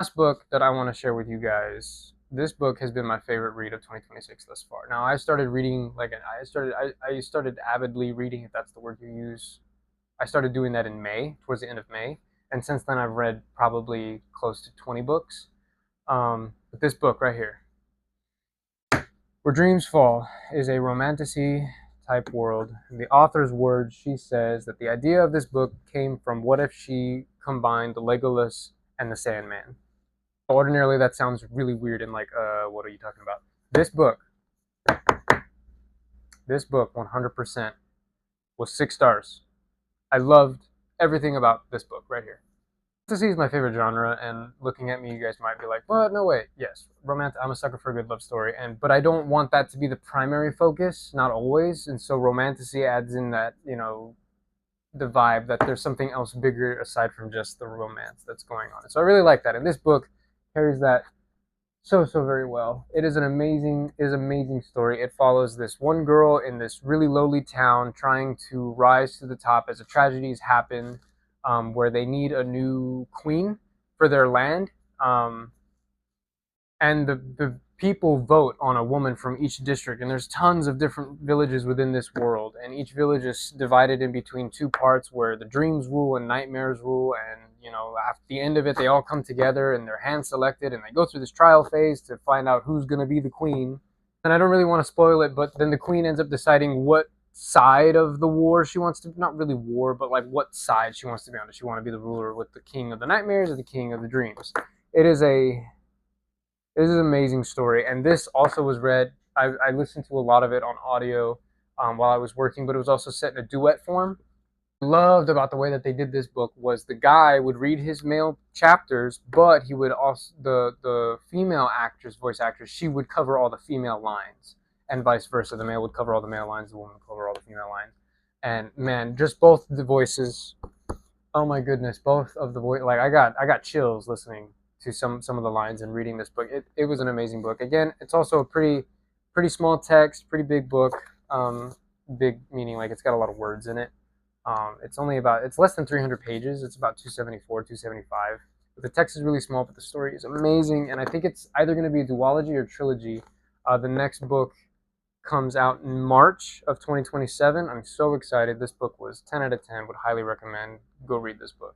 Last book that I want to share with you guys. This book has been my favorite read of 2026 thus far. Now, I started reading I started avidly reading, if that's the word you use. I started doing that in May, towards the end of May, and since then I've read probably close to 20 books. But this book right here, Where Dreams Fall, is a romantasy type world. In the author's words, she says that the idea of this book came from what if she combined the Legolas and the Sandman. Ordinarily, that sounds really weird and like, what are you talking about? This book, this book, 100% was 6 stars. I loved everything about this book right here. Fantasy is my favorite genre, and looking at me, you guys might be like, "Well, no way." Yes, romantic. I'm a sucker for a good love story, but I don't want that to be the primary focus. Not always, and so romantasy adds in that the vibe that there's something else bigger aside from just the romance that's going on. So I really like that, and this book carries that so very well. It is amazing story. It follows this one girl in this really lowly town trying to rise to the top as a tragedies happen, where they need a new queen for their land. And the people vote on a woman from each district, and there's tons of different villages within this world, and each village is divided in between two parts where the dreams rule and nightmares rule. And at the end of it, they all come together and they're hand selected, and they go through this trial phase to find out who's going to be the queen. And I don't really want to spoil it, but then the queen ends up deciding what side of the war she wants to, not really war, but like what side she wants to be on. Does she want to be the ruler with the king of the nightmares or the king of the dreams? It is a this is an amazing story, and this also was read. I listened to a lot of it on audio while I was working, but it was also set in a duet form. Loved about the way that they did this book was the guy would read his male chapters, but he would also the female actress, voice actress, she would cover all the female lines, and vice versa. The male would cover all the male lines, the woman would cover all the female lines. And man, just both the voices. Oh my goodness, both of the voice. Like I got chills listening to some of the lines and reading this book. It was an amazing book. Again, it's also a pretty small text, pretty big book. Big meaning like it's got a lot of words in it. It's less than 300 pages. It's about 274, 275. But the text is really small, but the story is amazing. And I think it's either going to be a duology or trilogy. The next book comes out in March of 2027. I'm so excited. This book was 10 out of 10. Would highly recommend. Go read this book.